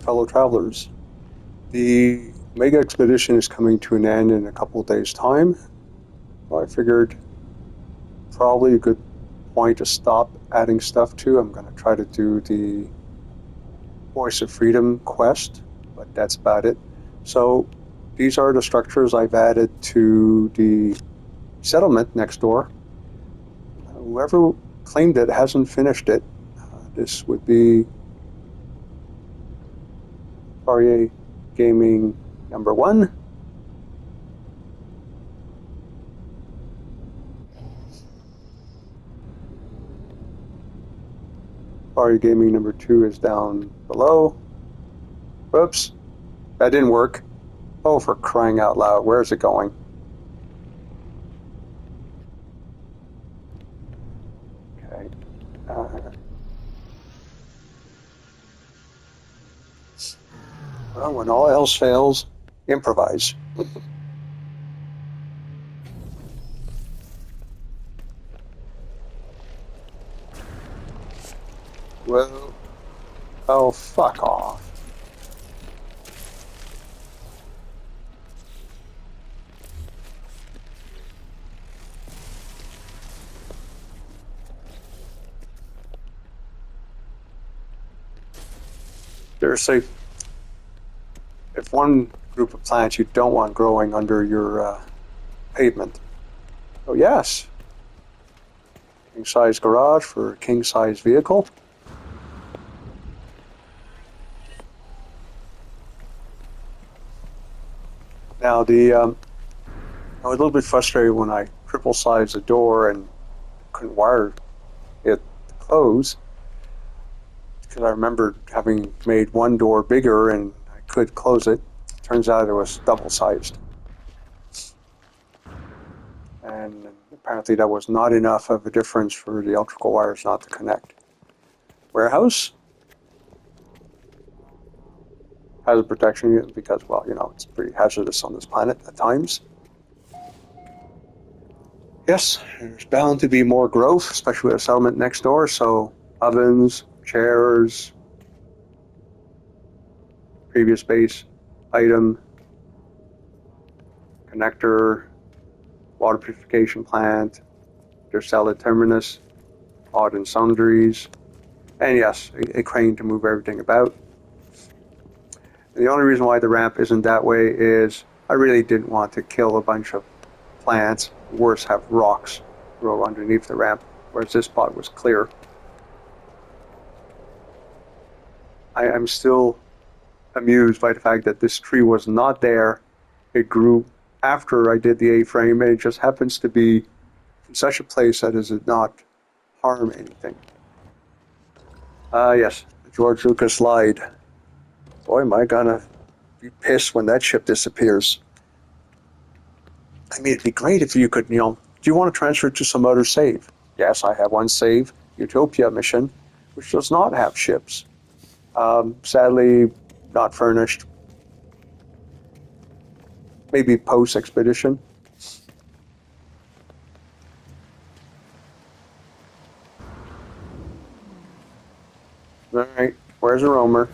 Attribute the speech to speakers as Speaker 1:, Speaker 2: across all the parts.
Speaker 1: fellow travelers. The mega expedition is coming to an end in a couple of days' time. Well, I figured probably a good point to stop adding stuff to. I'm going to try to do the Voice of Freedom quest, but that's about it. So these are the structures I've added to the settlement next door. Whoever claimed it hasn't finished it. This would be PoirierGaming number 1. PoirierGaming number 2 is down below. Whoops, that didn't work. Oh, for crying out loud, where is it going? Okay. Well, when all else fails, improvise. Well, oh, fuck off. Seriously, if one group of plants you don't want growing under your pavement, oh yes, king-size garage for a king-size vehicle. Now I was a little bit frustrated when I triple-sized the door and couldn't wire it to close, because I remembered having made one door bigger and I could close it. Turns out it was double-sized. And apparently that was not enough of a difference for the electrical wires not to connect. Warehouse hazard protection unit because, well, you know, it's pretty hazardous on this planet at times. Yes, there's bound to be more growth, especially with a settlement next door, so ovens, chairs, previous base item, connector, water purification plant, their salad terminus, odd and sundries, and yes, a crane to move everything about. And the only reason why the ramp isn't that way is I really didn't want to kill a bunch of plants, worse, have rocks grow underneath the ramp, whereas this spot was clear. I'm still amused by the fact that this tree was not there. It grew after I did the A-frame, and it just happens to be in such a place that it does not harm anything. Yes, the George Lucas slide. Boy, am I gonna be pissed when that ship disappears. I mean, it'd be great if you could, you know, do you want to transfer it to some other save? Yes, I have one save, Utopia mission, which does not have ships. Sadly, not furnished. Maybe post-expedition. Alright, where's a roamer?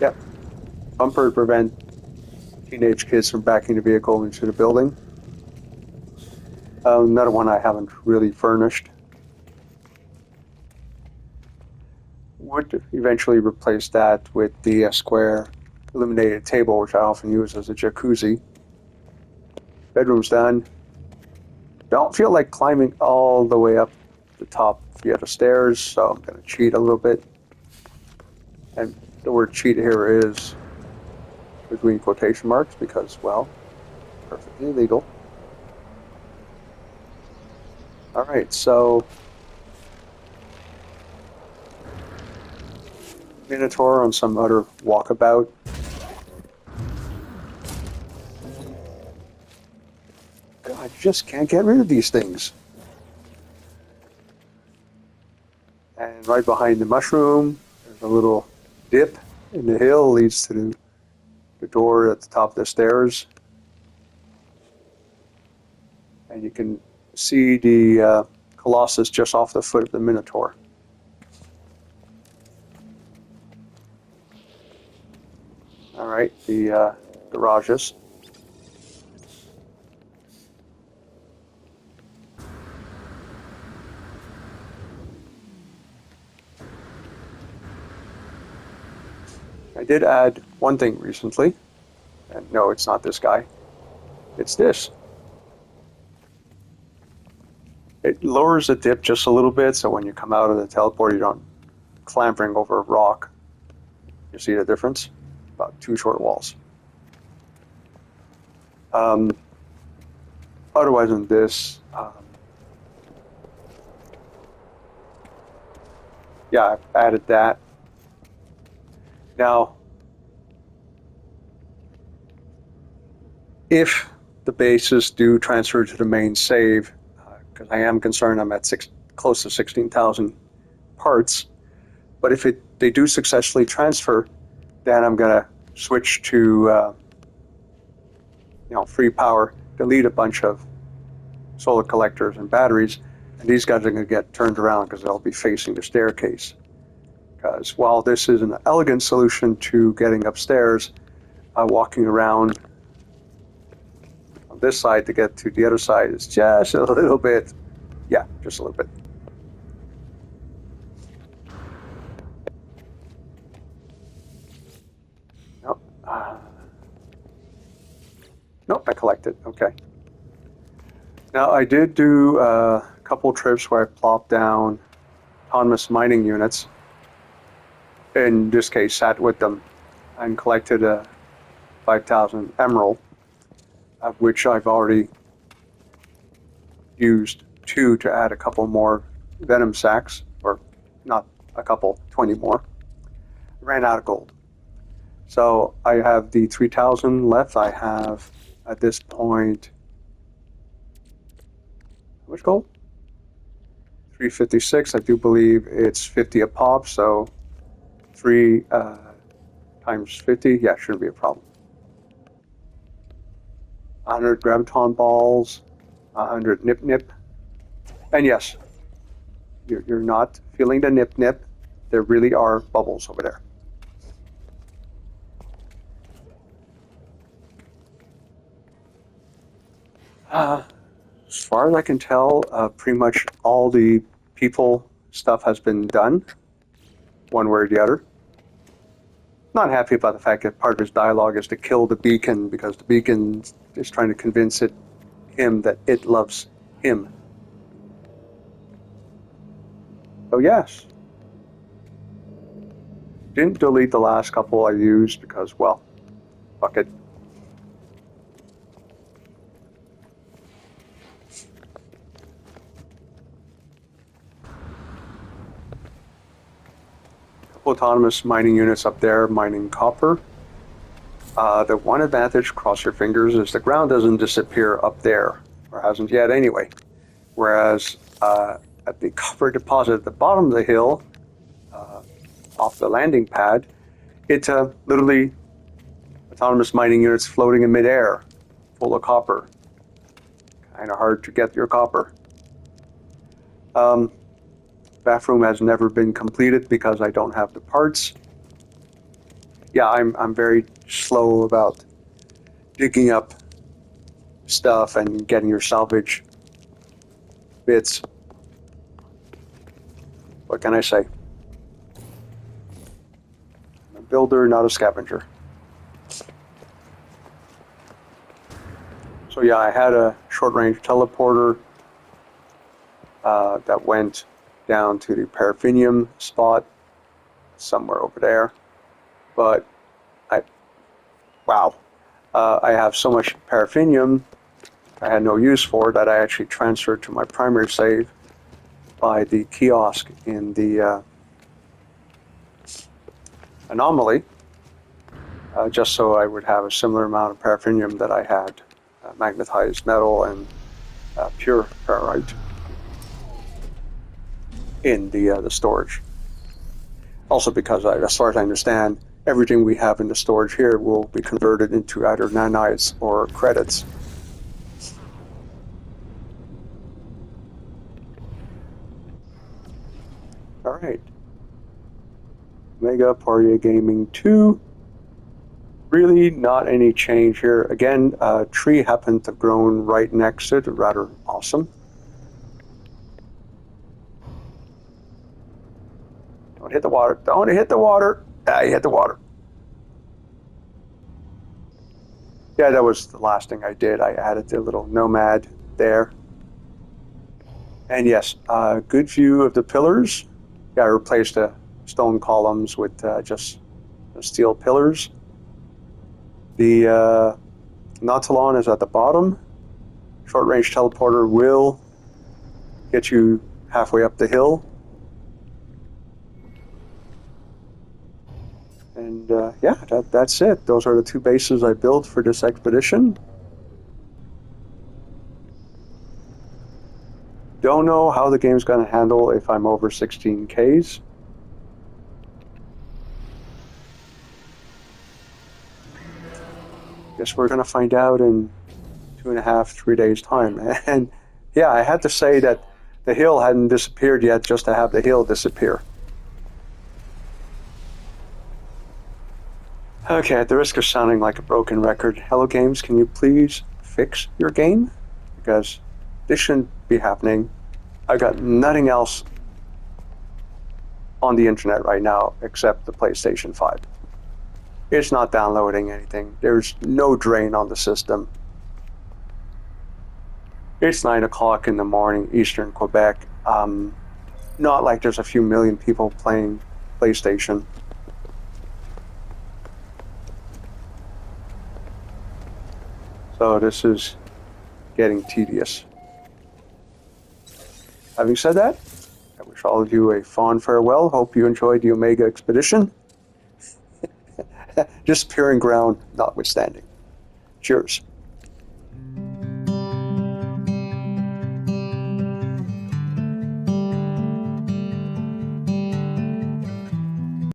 Speaker 1: Yep. Bumper to prevent teenage kids from backing the vehicle into the building. Another one I haven't really furnished. Would eventually replace that with the square illuminated table, which I often use as a jacuzzi. Bedroom's done. Don't feel like climbing all the way up the top via the stairs, so I'm going to cheat a little bit. And the word cheat here is between quotation marks because, well, perfectly legal. Alright, so Minotaur on some other walkabout. God, you just can't get rid of these things. And right behind the mushroom, there's a little dip in the hill, leads to the door at the top of the stairs. And you can see the Colossus just off the foot of the Minotaur. All right, the garages. I did add one thing recently, and no, it's not this guy. It's this. It lowers the dip just a little bit, so when you come out of the teleport, you don't clambering over a rock. You see the difference? About 2 short walls. Otherwise than this, yeah, I've added that. Now, if the bases do transfer to the main save, because I am concerned I'm at close to 16,000 parts, but if they do successfully transfer, then I'm going to switch to free power, delete a bunch of solar collectors and batteries, and these guys are going to get turned around because they'll be facing the staircase. Because while this is an elegant solution to getting upstairs, walking around on this side to get to the other side is just a little bit, yeah, just a little bit. Nope. Nope, I collected. Okay. Now, I did do a couple trips where I plopped down autonomous mining units. In this case, sat with them and collected a 5,000 emerald, of which I've already used 2 to add a couple more venom sacks, or not a couple, 20 more. Ran out of gold. So I have the 3,000 left. I have, at this point, how much gold? 356. I do believe it's 50 a pop, so 3 times 50, yeah, shouldn't be a problem. 100 graviton balls, 100 nip nip. And yes, you're not feeling the nip nip. There really are bubbles over there. As far as I can tell, pretty much all the people stuff has been done, one way or the other. Not happy about the fact that part of his dialogue is to kill the beacon because the beacon is trying to convince him that it loves him. So yes. Didn't delete the last couple I used because, well, fuck it. Autonomous mining units up there mining copper. The one advantage, cross your fingers, is the ground doesn't disappear up there, or hasn't yet anyway. Whereas at the copper deposit at the bottom of the hill, off the landing pad, it's literally autonomous mining units floating in midair, full of copper. Kind of hard to get your copper. Bathroom has never been completed because I don't have the parts. Yeah, I'm very slow about digging up stuff and getting your salvage bits. What can I say? I'm a builder, not a scavenger. So yeah, I had a short-range teleporter that went down to the paraffinium spot somewhere over there. But I have so much paraffinium I had no use for that I actually transferred to my primary save by the kiosk in the anomaly, just so I would have a similar amount of paraffinium that I had magnetized metal and pure ferrite in the storage. Also because, as far as I understand, everything we have in the storage here will be converted into either nanites or credits. All right. Omega PoirierGaming 2. Really not any change here. Again, a tree happened to have grown right next to it, rather awesome. Don't hit the water. Don't hit the water. Ah, you hit the water. Yeah, that was the last thing I did. I added the little nomad there. And yes, good view of the pillars. Yeah, I replaced the stone columns with just steel pillars. The Nautilon is at the bottom. Short range teleporter will get you halfway up the hill. And yeah, that's it. Those are the two bases I built for this expedition. Don't know how the game's going to handle if I'm over 16 Ks. Guess we're going to find out in 2.5, 3 days' time. And yeah, I had to say that the hill hadn't disappeared yet just to have the hill disappear. Okay, at the risk of sounding like a broken record, Hello Games, can you please fix your game? Because this shouldn't be happening. I got nothing else on the internet right now except the PlayStation 5. It's not downloading anything. There's no drain on the system. It's 9 o'clock in the morning, Eastern Quebec. Not like there's a few million people playing PlayStation. So this is getting tedious. Having said that, I wish all of you a fond farewell. Hope you enjoyed the Omega expedition. Disappearing ground notwithstanding. Cheers.